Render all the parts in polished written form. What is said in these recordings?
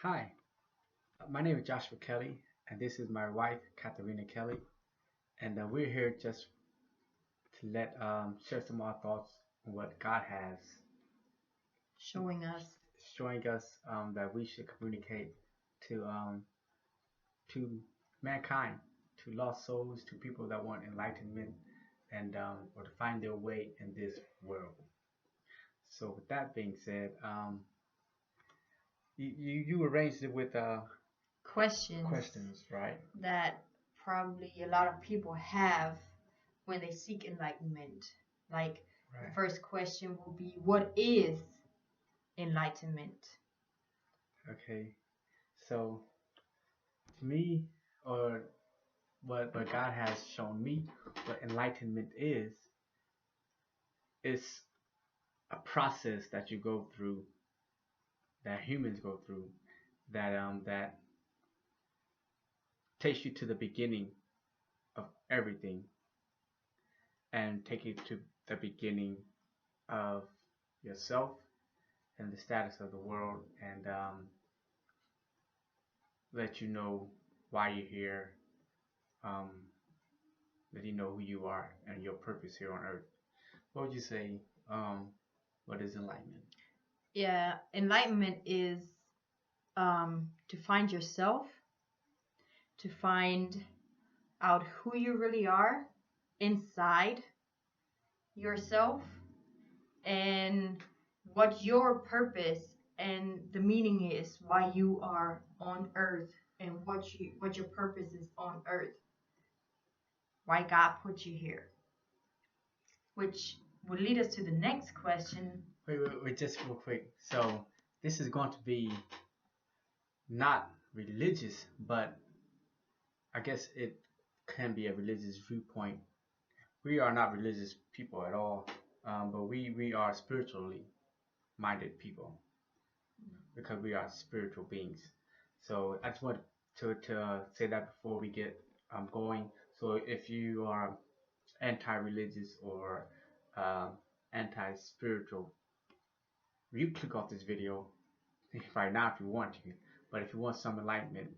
Hi, my name is Joshua Kelly, and this is my wife, Katharina Kelly, and we're here just to let share some of our thoughts on what God has showing us. showing us that we should communicate to mankind, to lost souls, to people that want enlightenment and or to find their way in this world. So, with that being said, you arranged it with Questions questions, right? that probably a lot of people have when they seek enlightenment. Like the Right. first question will be, what is enlightenment? Okay. So to me, or what God has shown me, what enlightenment is a process that you go through, that humans go through, that takes you to the beginning of everything and take you to the beginning of yourself and the status of the world and let you know why you're here, um, let you know who you are and your purpose here on earth. What would you say? Um, what is enlightenment? Yeah, enlightenment is to find yourself, to find out who you really are inside yourself, and what your purpose and the meaning is, why you are on earth, and what your purpose is on earth, why God put you here, which would lead us to the next question. Wait, just real quick. So this is going to be not religious, but I guess it can be a religious viewpoint. We are not religious people at all, but we are spiritually minded people because we are spiritual beings. So I just want to say that before we get going. So if you are anti-religious or um, anti-spiritual, you click off this video right now if you want to. But if you want some enlightenment,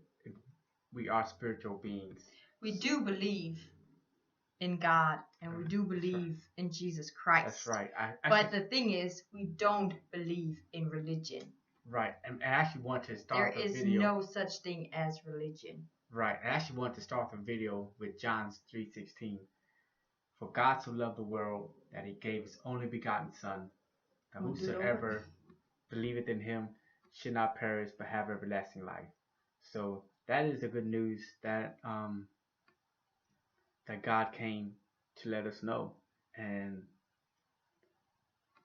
we are spiritual beings. We do believe in God and we do That's right. believe in Jesus Christ. That's right. But the thing is, we don't believe in religion. Right, and I actually want to There start the is video. no such thing as religion. Right, I actually want to start the video with John 3:16. For God so loved the world that he gave his only begotten Son, that whosoever believeth in him should not perish but have everlasting life. So that is the good news that God came to let us know, and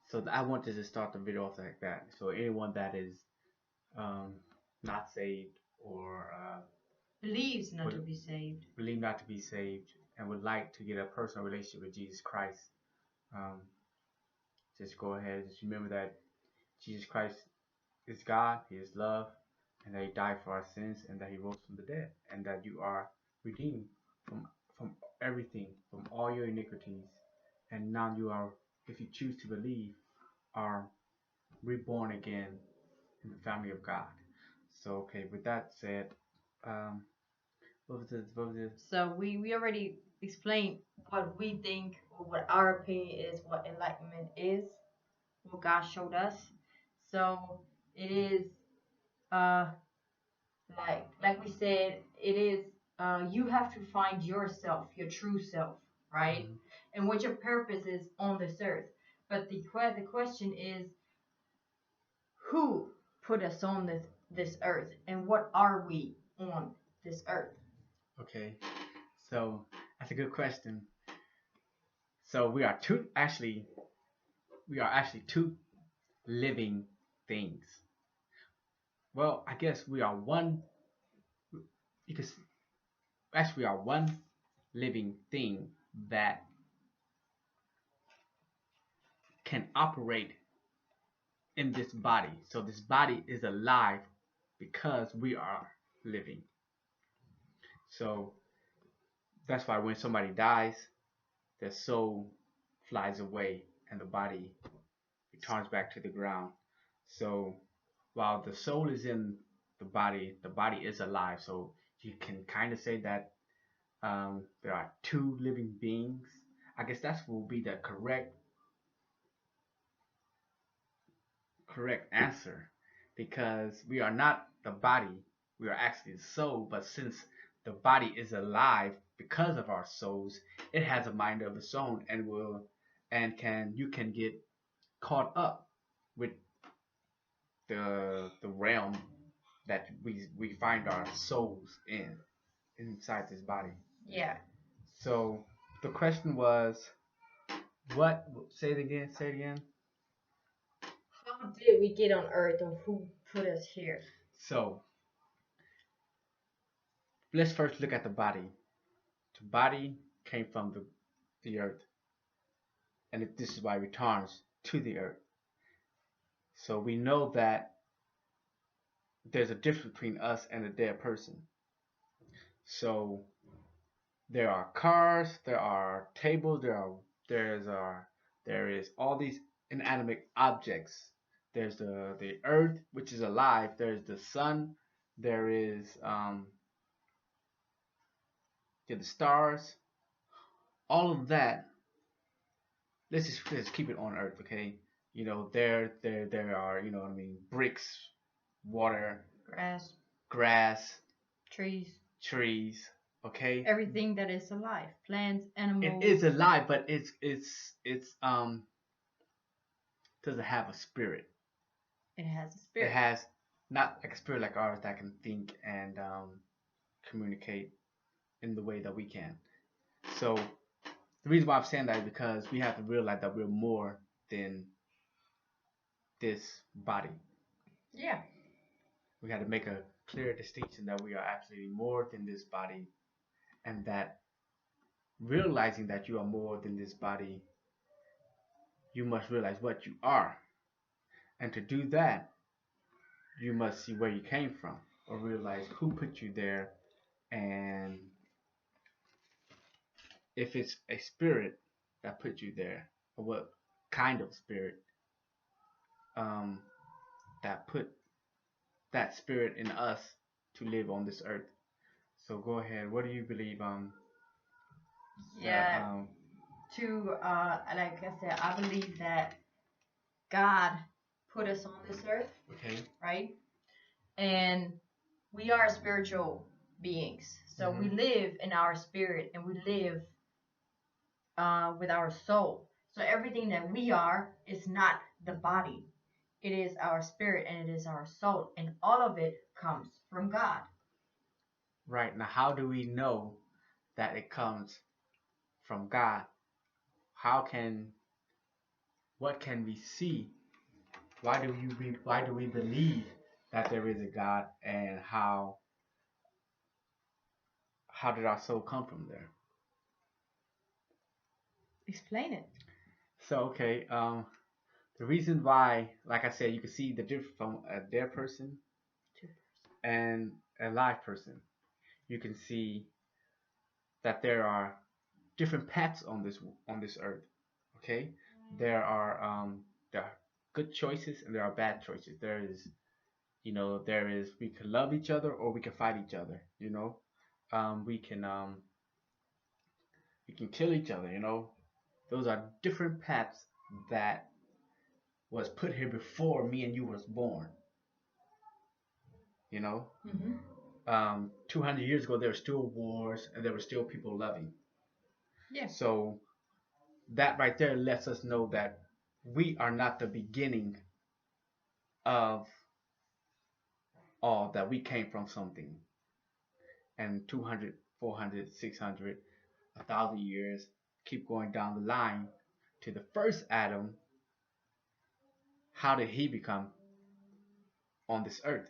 so I wanted to start the video off like that. So anyone that is um, not saved or Believes not to be saved. believe not to be saved and would like to get a personal relationship with Jesus Christ, um, just go ahead. Just remember that Jesus Christ is God, He is love, and that He died for our sins, and that He rose from the dead, and that you are redeemed from everything, from all your iniquities, and now you are, if you choose to believe, are reborn again in the family of God. So, okay, with that said, um, what was this? So we already explained what we think or what our opinion is, what enlightenment is, what God showed us. So it is uh like we said, it is you have to find yourself, your true self, right? Mhm. And what your purpose is on this earth. But the question is, who put us on this earth, and what are we on this earth? Okay, so that's a good question. So we are actually two living things. Well, I guess we are one because actually we are one living thing that can operate in this body. So this body is alive because we are living. So that's why when somebody dies, their soul flies away and the body returns back to the ground. So while the soul is in the body is alive. So you can kind of say that there are two living beings. I guess that will be the correct answer, because we are not the body, we are actually the soul. But since the body is alive because of our souls, it has a mind of its own, and will and can you can get caught up with the realm that we find our souls inside this body. Yeah. So the question was, what? Say it again. Say it again. How did we get on Earth, or who put us here? So let's first look at the body. The body came from the earth, and this is why it returns to the earth. So we know that there's a difference between us and a dead person. So there are cars, there are tables, there is all these inanimate objects. There's the earth, which is alive. There's the sun. There is the stars. All of that. Let's keep it on earth, okay? There are, what I mean, bricks, water, Grass, grass, trees, trees, okay? everything that is alive, plants, animals. It is alive, but it's doesn't have a spirit. It has a It spirit. has not like a spirit like ours that can think and communicate in the way that we can. So the reason why I'm saying that is because we have to realize that we're more than this body. Yeah. We got to make a clear distinction that we are absolutely more than this body, and that realizing that you are more than this body, you must realize what you are. And to do that, you must see where you came from, or realize who put you there, and if it's a spirit that put you there, or what kind of spirit um, that put that spirit in us to live on this earth. So go ahead. What do you believe? Yeah. That, Like I said, I believe that God put us on this earth, okay. right? And we are spiritual beings. So we live in our spirit, and we live with our soul. So everything that we are is not the body. It is our spirit, and it is our soul. And all of it comes from God. Right. Now, how do we know that it comes from God? What can we see? Why do we believe that there is a God, and how did our soul come from there? Explain it. So okay, the reason why, like I said, you can see the difference from a dead person and a live person. You can see that there are different paths on this earth. Okay, there are good choices and there are bad choices. There is we can love each other or we can fight each other. Um, we can um, we can kill each other. Those are different paths that was put here before me and you was born. You know, Mm-hmm. 200 years ago there were still wars and there were still people loving. Yeah. So that right there lets us know that we are not the beginning of all, that we came from something. And 200, 400, 600, 1,000 years, keep going down the line to the first Adam. How did he become on this earth?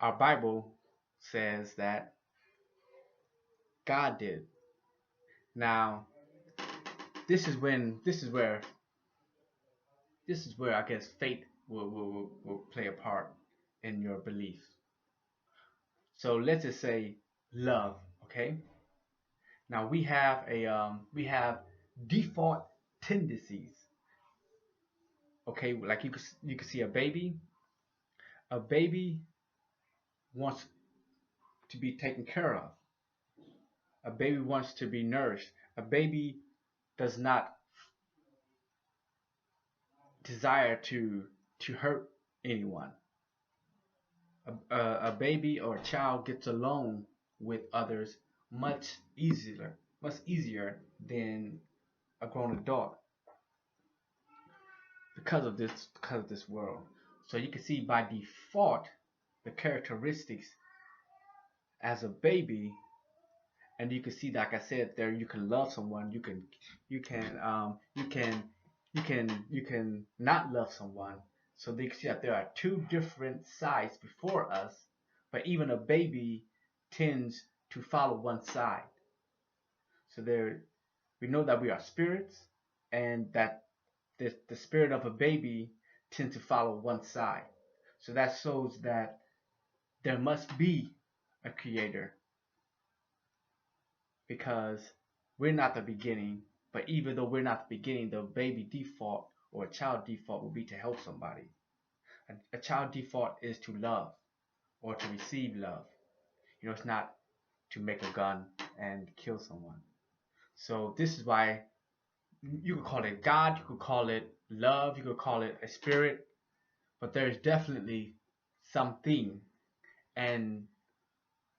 Our Bible says that God did. Now, this is where I guess fate will play a part in your belief. So let's just say love, okay? Now we have default tendencies, okay? Like you could see a baby. A baby wants to be taken care of. A baby wants to be nourished. A baby does not desire to hurt anyone. A baby or a child gets along with others much easier than a grown adult because of this world. So you can see by default the characteristics as a baby, and you can see, like I said, there you can love someone, you can you can not love someone. So they can see that there are two different sides before us, but even a baby tends to follow one side. So there, we know that we are spirits, and that the spirit of a baby tends to follow one side. So that shows that there must be a creator, because we're not the beginning. But even though we're not the beginning, the baby default or a child default will be to help somebody. A child default is to love or to receive love. It's not to make a gun and kill someone. So this is why you could call it God, you could call it love, you could call it a spirit, but there's definitely something. And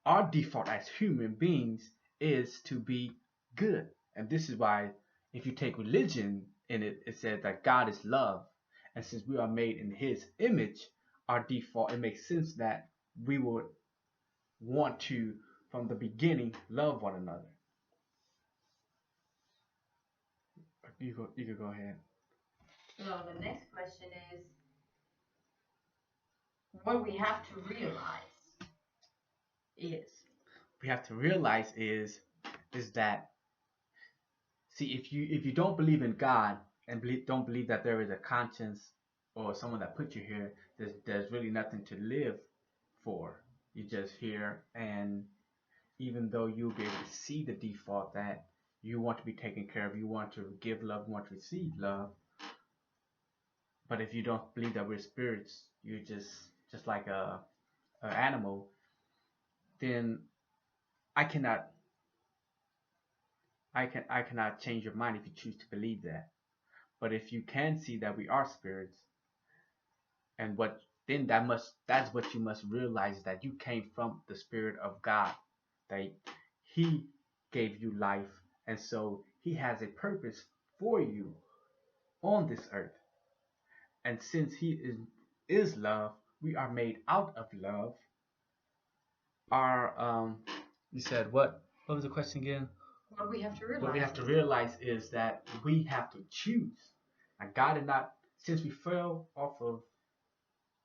our default as human beings is to be good. And this is why, if you take religion in it, it says that God is love. And since we are made in His image, our default, it makes sense that we would want to, from the beginning, love one another. You could go ahead. So the next question is, what we have to realize is We have to realize is that, see, if you don't believe in God and don't believe that there is a conscience or someone that put you here, there's really nothing to live for. You're just here, and even though you'll be able to see the default that you want to be taken care of, you want to give love, you want to receive love, but if you don't believe that we're spirits, you're just like a animal, then I cannot I cannot change your mind if you choose to believe that. But if you can see that we are spirits, and what then that's what you must realize, that you came from the Spirit of God, that He gave you life, and so He has a purpose for you on this earth. And since He is love, we are made out of love. Our you said what? What was the question again? what we have to realize. What we have to realize is that we have to choose. And God did not, since we fell off of,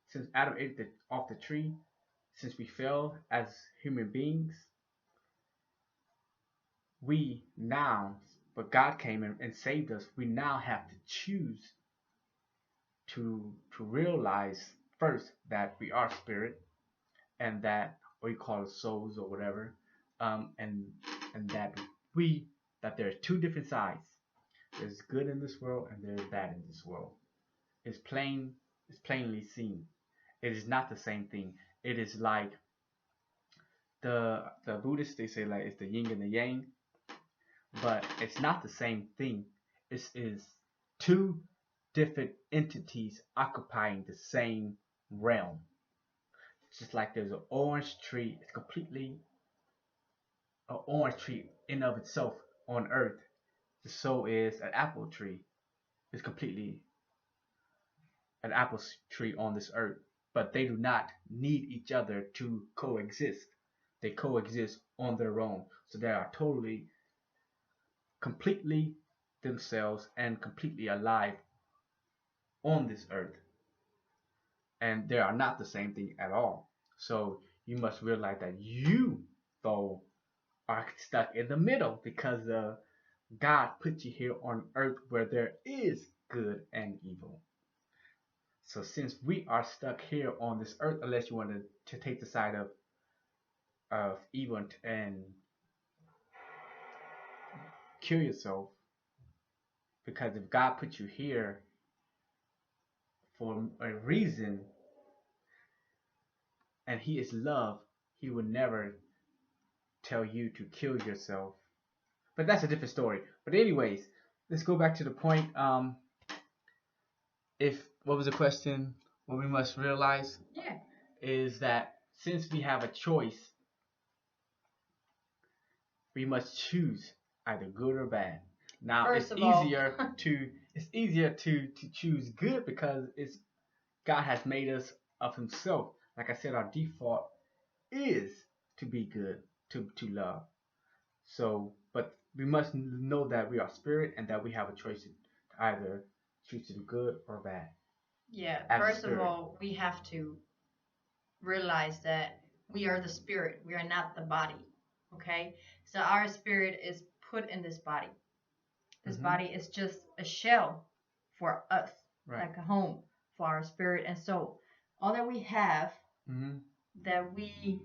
since Adam ate off the tree, since we fell as human beings, we now, but God came and saved us. We now have to choose to realize first that we are spirit, and that, or you call it souls or whatever, and that that there are two different sides. There's good in this world and there's bad in this world. It's plainly seen. It is not the same thing. It is like the Buddhists, they say, like, it's the yin and the yang, but it's not the same thing. It is two different entities occupying the same realm. It's just like there's an orange tree. It's completely an orange tree in of itself on earth. So is an apple tree. It's completely an apple tree on this earth, but they do not need each other to coexist. They coexist on their own. So they are totally, completely themselves and completely alive on this earth. And they are not the same thing at all. So you must realize that you, though, are stuck in the middle, because God put you here on earth where there is good and evil. So since we are stuck here on this earth, unless you want to take the side of evil and kill yourself, because if God put you here for a reason, and He is love, He would never tell you to kill yourself. But that's a different story. But anyways, let's go back to the point. If what was the question? What we must realize Yeah. is that since we have a choice, we must choose either good or bad. Now First of all, it's easier to choose good because it's God has made us of Himself. Like I said, our default is to be good, to love. So, but we must know that we are spirit and that we have a choice to either choose to do good or bad. yeah, As a first of spirit. all, we have to realize that we are the spirit. We are not the body. Okay? So our spirit is put in this body. This body is just a shell for us, Right. like a home for our spirit and soul. All that we have, that we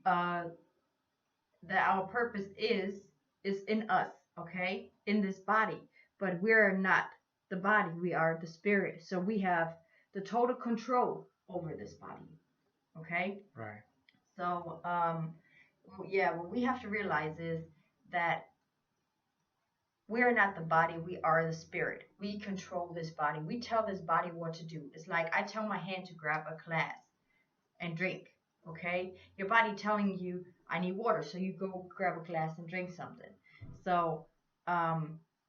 that our purpose is in us, okay? In this body. But we're not the body, we are the spirit. So we have the total control over this body. Okay? Right. So yeah, what we have to realize is that we are not the body, we are the spirit. We control this body. We tell this body what to do. It's like I tell my hand to grab a glass and drink. Okay? Your body telling you I need water, so you go grab a glass and drink something. So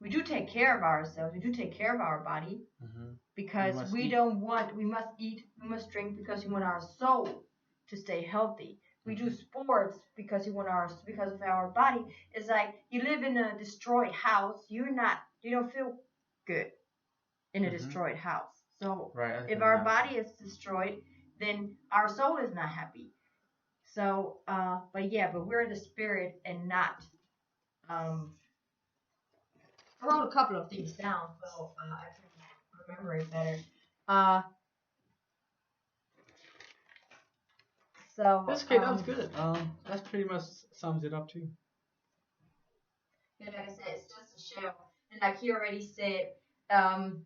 we do take care of ourselves. We do take care of our body because we must eat, we must drink because we want our soul to stay healthy. We do sports because because of our body. It's like you live in a destroyed house. You don't feel good in a destroyed house. So if our body is destroyed, then our soul is not happy. So, but we're the spirit and not. I wrote a couple of things down, so I can remember it better. So that's okay. That was good. That's pretty much sums it up too. Yeah, like I said, it's just a shell, and like he already said, and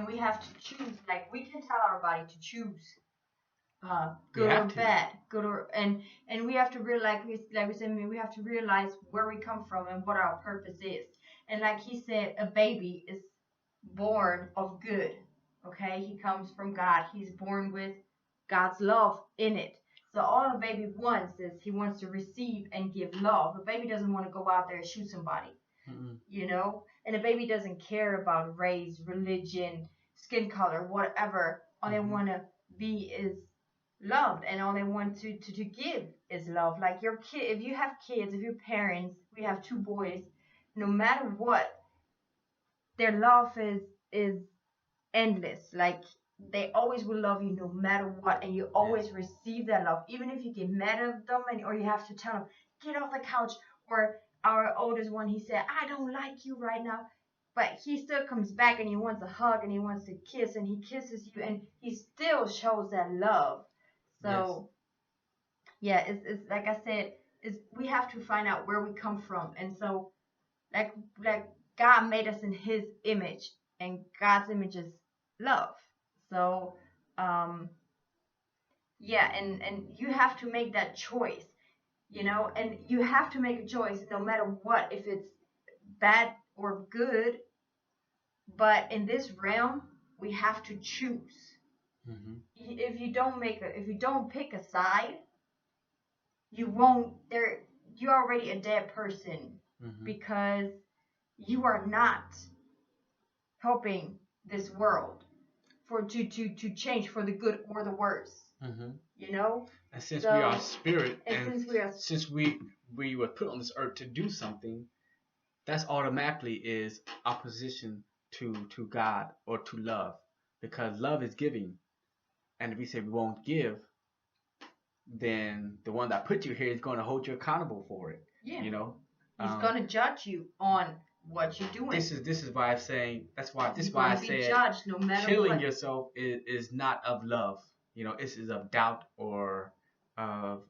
we have to choose. Like we can tell our body to choose good or bad, good or and we have to realize, like we said, we have to realize where we come from and what our purpose is. And like he said, a baby is born of good. Okay, he comes from God. He's born with God's love in it. So all a baby wants is he wants to receive and give love. A baby doesn't want to go out there and shoot somebody, you know. And a baby doesn't care about race, religion, skin color, whatever. All they want to be is loved, and all they want to give is love. Like your kid, if you have kids, if your parents, we have two boys, no matter what, their love is endless. Like they always will love you no matter what, and you always receive that love, even if you get mad at them or you have to tell them get off the couch. Or our oldest one, he said I don't like you right now, but he still comes back and he wants a hug and he wants to kiss, and he kisses you and he still shows that love. So yeah, it's like I said, is we have to find out where we come from. And so like God made us in his image, and God's image is love. So yeah, and you have to make that choice, you know, and you have to make a choice no matter what, if it's bad or good. But in this realm, we have to choose. If you don't pick a side, you won't there you're already a dead person, because you are not helping this world for to change for the good or the worse. You know? And since we are spirit, and since we were put on this earth to do something, that's automatically is opposition to God or to love, because love is giving, and if we say we won't give, then the one that put you here is going to hold you accountable for it. Yeah. You know, he's going to judge you on what you're doing. This is why I'm saying this is why I said judged no matter killing what. yourself is not of love. You know, this is of doubt or of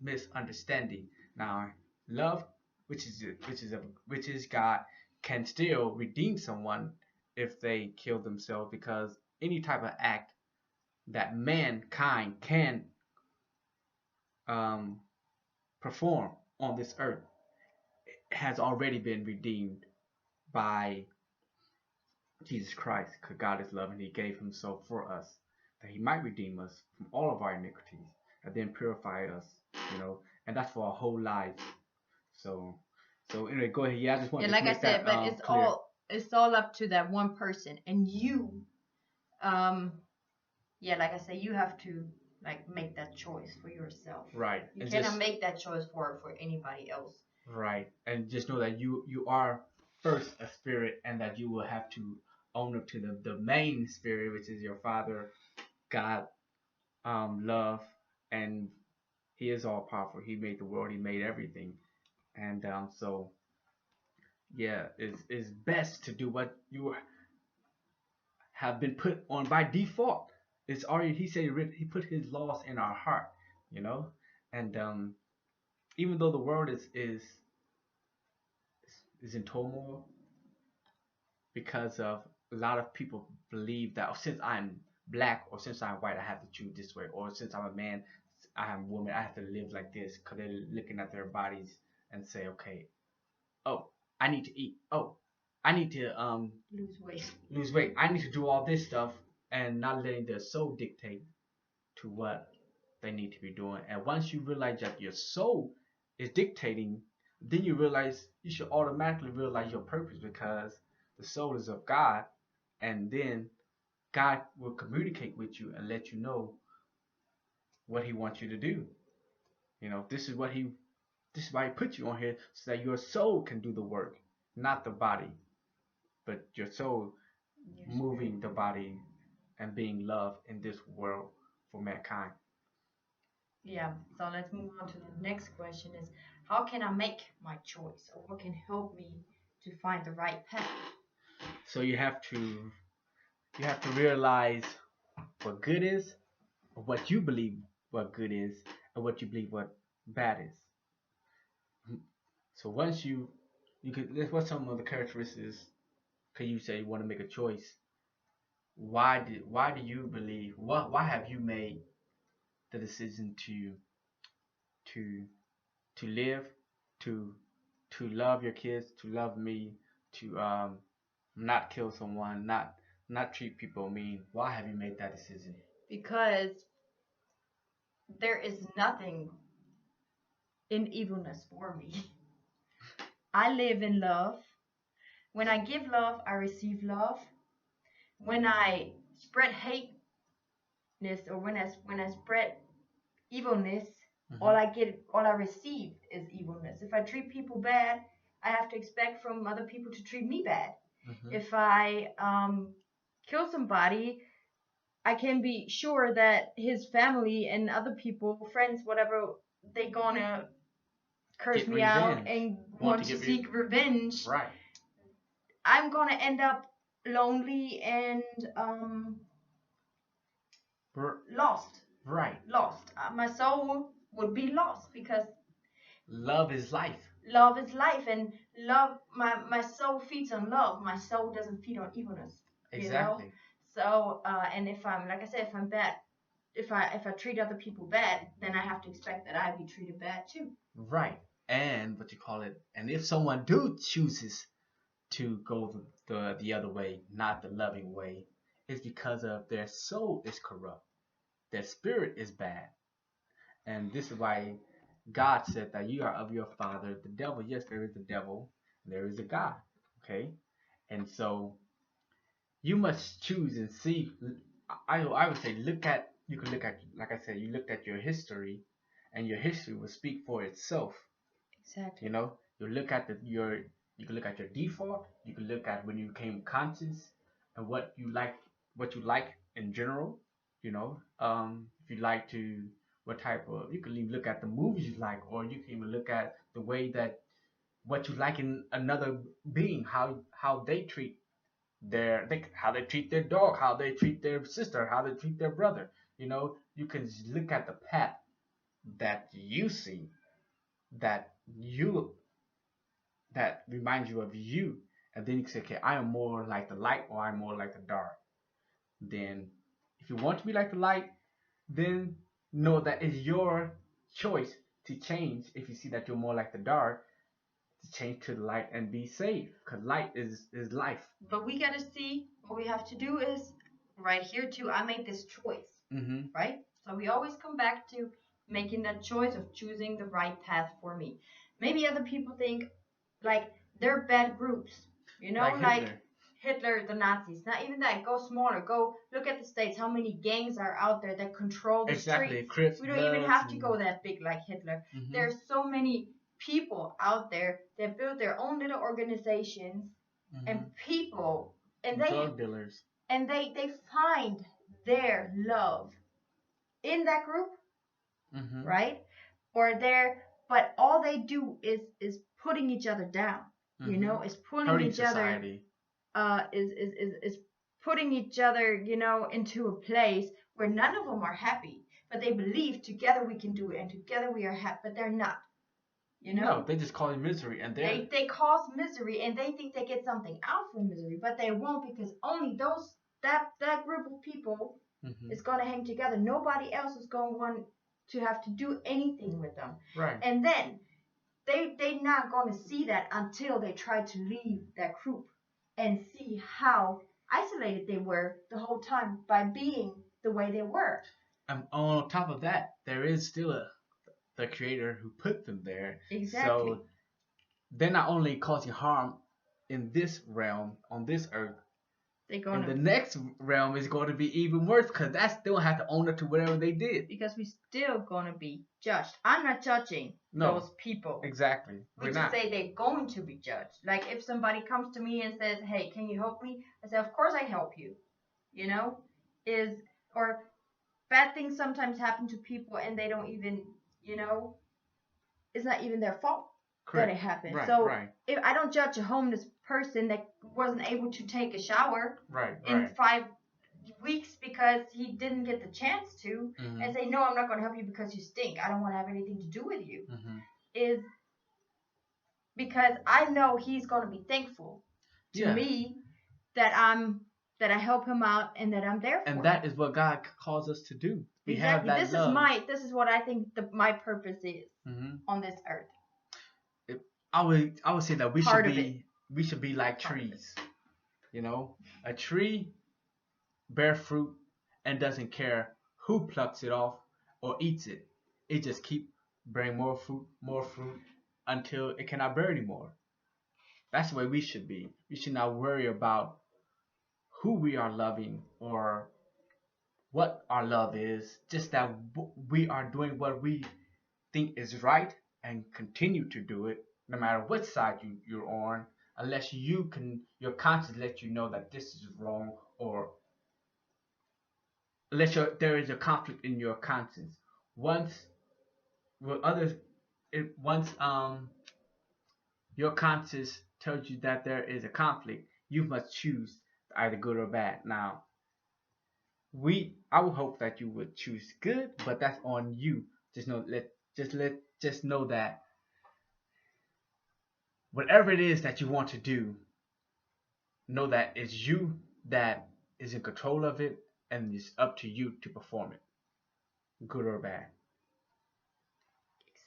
misunderstanding. Now, love, which is God, can still redeem someone if they kill themselves, because any type of act that mankind can um, perform on this earth has already been redeemed by Jesus Christ, because God is love and He gave Himself for us, that He might redeem us from all of our iniquities and then purify us, and that's for our whole lives. So, anyway, go ahead. Yeah, I just Yeah, wanted to like I make said, that but it's clear. all up to that one person, and you, um, yeah, like I said, you have to like make that choice for yourself. Right. You And cannot just make that choice for anybody else. right, and just know that you are first a spirit, and that you will have to own up to the main spirit, which is your Father, God, love, and He is all powerful. He made the world. He made everything, and so yeah, it's best to do what you have been put on by default. It's already, He said, He put His laws in our heart, you know, and even though the world is in turmoil, because of a lot of people believe that, oh, since I'm black or since I'm white, I have to choose this way, or since I'm a man, I am a woman, I have to live like this, because they're looking at their bodies and say, okay, oh, I need to eat, oh, I need to lose weight, I need to do all this stuff, and not letting their soul dictate to what they need to be doing. And once you realize that your soul is dictating, then you should automatically realize your purpose, because the soul is of God, and then God will communicate with you and let you know what He wants you to do. This is why He put you on here, so that your soul can do the work, not the body, but your soul moving the body and being love in this world for mankind. Yeah, so let's move on to the next question is, how can I make my choice, or what can help me to find the right path? So you have to realize what good is, or what you believe what good is, and what you believe what bad is. So once you could, what's some of the characteristics? Can you say you want to make a choice? Why do you believe, why have you made the decision to to live, to love your kids, to love me, to not kill someone, not treat people mean? Why have you made that decision? Because there is nothing in evilness for me. I live in love. When I give love, I receive love. When I spread hateness, or when I spread evilness, all I receive is evilness. If I treat people bad, I have to expect from other people to treat me bad. If I kill somebody, I can be sure that his family and other people, friends, whatever, they gonna curse me out and want to seek revenge. Right. I'm gonna end up lonely and lost. Right. Lost. My soul would be lost, because love is life. Love is life, and love. My soul feeds on love. My soul doesn't feed on evilness. Exactly. You know? So, and if I'm, like I said, if I'm bad, if I treat other people bad, then I have to expect that I be treated bad too. Right. And and if someone chooses to go the other way, not the loving way, it's because of their soul is corrupt. Their spirit is bad. And this is why God said that you are of your father, the devil. Yes, there is a devil, there is a God. Okay? And so you must choose and see. I would say you can look at, like I said, you looked at your history, and your history will speak for itself. Exactly. You can look at your default, you can look at when you became conscious, and what you like in general, if you like to, what type of, you can even look at the movies you like, or you can even look at the way that what you like in another being, how they treat how they treat their dog, how they treat their sister, how they treat their brother. You can look at the path that you see, that you that reminds you of you, and then you can say, okay, I am more like the light, or I'm more like the dark. Then If you want to be like the light, then know that it's your choice to change. If you see that you're more like the dark, to change to the light and be safe, because light is life. But we gotta see what we have to do is right here too. I made this choice, right? So we always come back to making that choice of choosing the right path for me. Maybe other people think like they're bad groups, you know, like Hitler, the Nazis. Not even that. Go smaller. Go look at the states. How many gangs are out there that control the streets? Crips, We don't even have to go that big like Hitler. There's so many people out there that build their own little organizations and people, and drug dealers, and they find their love in that group, right? Or their, but all they do is putting each other down. You know, is pulling hurting each society. Is putting each other, you know, into a place where none of them are happy, but they believe together we can do it and together we are happy, but they're not. You know? No, they just cause misery, and they cause misery, and they think they get something out from misery, but they won't, because only that group of people is gonna hang together. Nobody else is gonna want to have to do anything with them. Right. And then they not gonna see that until they try to leave that group and see how isolated they were the whole time by being the way they were. And on top of that, there is still the creator who put them there. Exactly. So they're not only causing harm in this realm, on this earth, in the next realm is going to be even worse, because that still have to own up to whatever they did. Because we're still going to be judged. I'm not judging those people. Exactly. We just say they're going to be judged. Like if somebody comes to me and says, hey, can you help me? I say, of course I help you. You know? Or bad things sometimes happen to people and they don't even, you know, it's not even their fault. Correct. That it happened. Right, if I don't judge a homeless person that wasn't able to take a shower in 5 weeks because he didn't get the chance to, and say, no, I'm not going to help you because you stink. I don't want to have anything to do with you. Is because I know he's going to be thankful to me that I help him out and that I'm there for him. And that is what God calls us to do. We exactly. have that love. This is what I think my purpose is on this earth. I would say that we should be like trees. You know, a tree bear fruit and doesn't care who plucks it off or eats it. It just keep bearing more fruit until it cannot bear anymore. That's the way we should be. We should not worry about who we are loving or what our love is. Just that we are doing what we think is right and continue to do it, no matter what side you're on, unless your conscience lets you know that this is wrong, or unless there is a conflict in your conscience. Once your conscience tells you that there is a conflict, you must choose either good or bad. Now, I would hope that you would choose good, but that's on you. Just know that whatever it is that you want to do, know that it's you that is in control of it, and it's up to you to perform it, good or bad.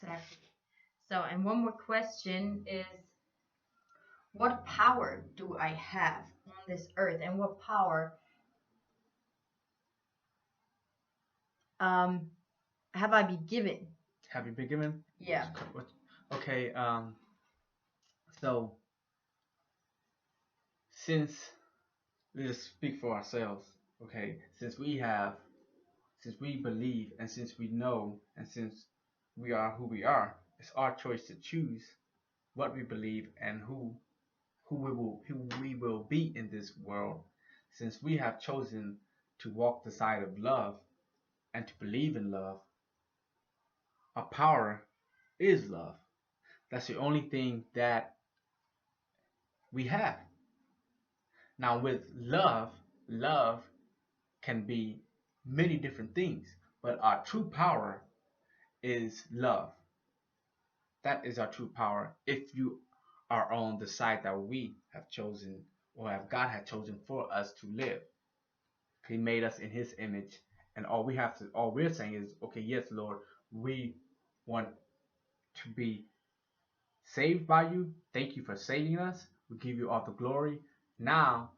Exactly. So, and one more question is, what power do I have on this earth, and what power have I been given? Have you been given? Yeah. Okay. So, since let's speak for ourselves. Okay. Since we believe, and since we know, and since we are who we are, it's our choice to choose what we believe and who we will be in this world. Since we have chosen to walk the side of love and to believe in love, our power is love. That's the only thing that we have. Now, with love can be many different things, but our true power is love. That is our true power. If you are on the side that we have chosen, or have God had chosen for us to live. He made us in His image, and all we're saying is, okay, yes, Lord, we want to be saved by you. Thank you for saving us. We give you all the glory. Now,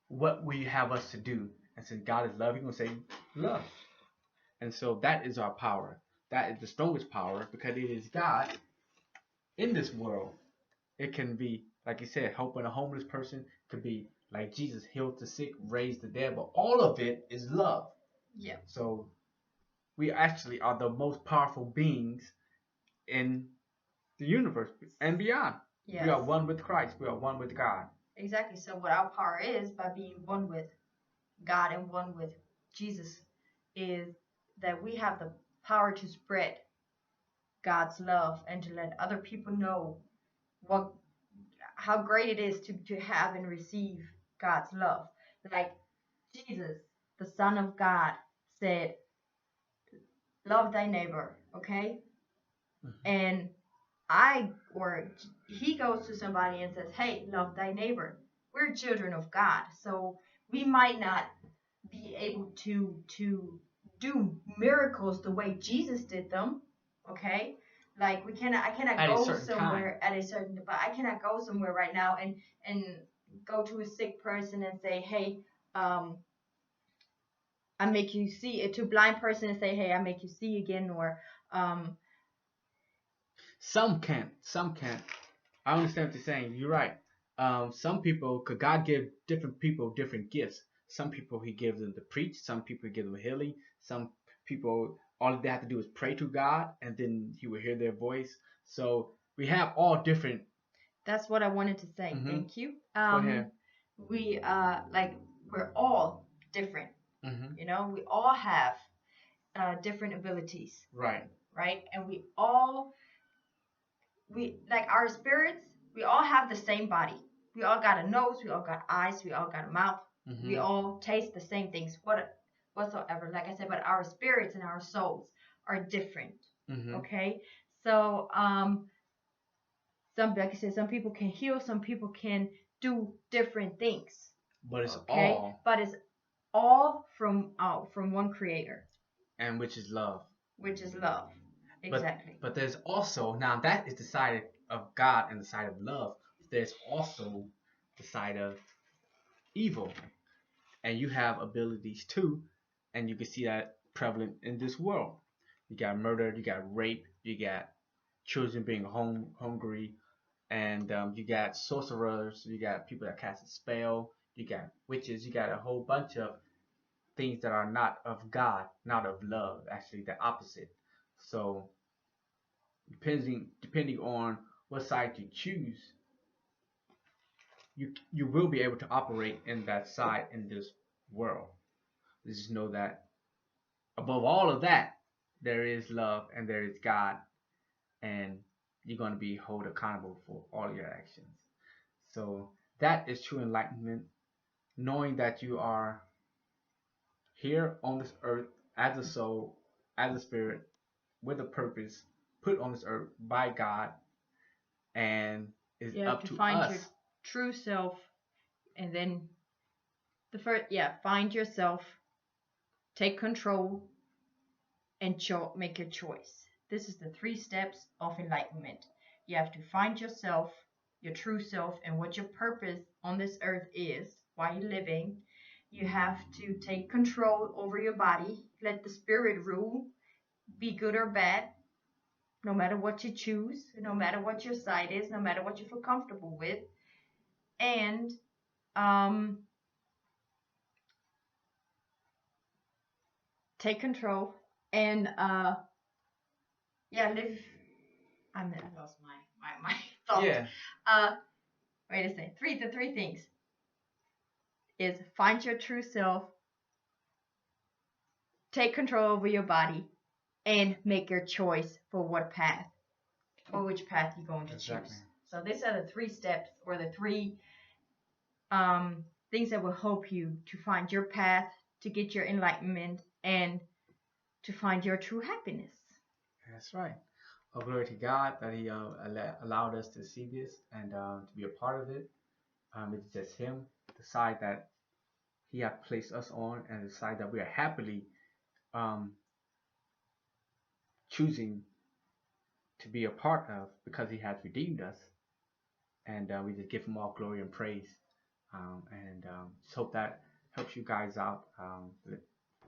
what will you have us to do? And since God is love, He's gonna say, love. And so that is our power. That is the strongest power because it is God in this world. It can be, like you said, helping a homeless person. It could be like Jesus healed the sick, raised the dead, but all of it is love. Yeah. So we actually are the most powerful beings in the universe and beyond. Yes. We are one with Christ. We are one with God. Exactly. So what our power is by being one with God and one with Jesus is that we have the power to spread God's love and to let other people know how great it is to have and receive God's love. Like Jesus, the Son of God, said, love thy neighbor, okay? And he goes to somebody and says, hey, love thy neighbor. We're children of God, so we might not be able to do miracles the way Jesus did them, okay? Like I cannot go somewhere at a certain, but I cannot go somewhere right now and go to a sick person and say, hey, I make you see, to a blind person and say, hey, I make you see again, or some can't. I understand what you're saying. You're right. Some people, could God give different people different gifts. Some people He gives them to preach. Some people He gives them healing. Some people, all they have to do is pray to God, and then He will hear their voice. So we have all different. That's what I wanted to say. Mm-hmm. Thank you. Go ahead. We're all different. Mm-hmm. You know, we all have different abilities. Right. Right, and we like our spirits. We all have the same body. We all got a nose. We all got eyes. We all got a mouth. Mm-hmm. We all taste the same things. Whatsoever. Like I said, but our spirits and our souls are different. Mm-hmm. Okay, so like I said, some people can heal. Some people can do different things. But it's all from one Creator. And which is love. Which is love. Exactly. But there's also, now that is the side of God and the side of love. There's also the side of evil. And you have abilities too. And you can see that prevalent in this world. You got murder, you got rape, you got children being hungry, and you got sorcerers, you got people that cast a spell, you got witches, you got a whole bunch of things that are not of God, not of love, actually the opposite. So depending on what side you choose, you will be able to operate in that side in this world. Just know that above all of that, there is love and there is God, and you're going to be held accountable for all your actions. So that is true enlightenment, knowing that you are here on this earth as a soul, as a spirit, with a purpose, put on this earth by God, and it's up to find us. Your true self, and then find yourself, take control, and make your choice. This is the 3 steps of enlightenment. You have to find yourself, your true self, and what your purpose on this earth is, why you're living. You have to take control over your body, let the spirit rule, be good or bad, no matter what you choose, no matter what your side is, no matter what you feel comfortable with. And take control and live. I lost my thought. Yeah. Wait a second. The three things is find your true self, take control over your body, and make your choice for which path you're going to choose. So these are the 3 steps, or the 3 things that will help you to find your path, to get your enlightenment, and to find your true happiness. That's right. Oh, glory to God that He allowed us to see this and to be a part of it. It's just Him, the side that He has placed us on, and the side that we are happily um, choosing to be a part of, because He has redeemed us. And we just give Him all glory and praise. And just hope that helps you guys out.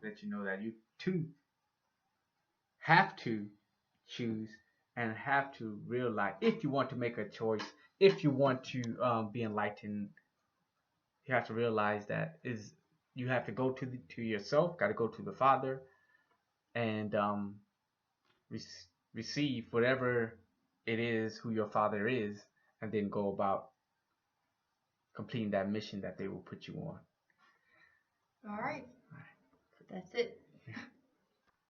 Let you know that you too have to choose and have to realize, if you want to make a choice, if you want to be enlightened, you have to realize that is you have to go to yourself, got to go to the Father, and re- receive whatever it is who your Father is, and then go about completing that mission that they will put you on. All right. So that's it.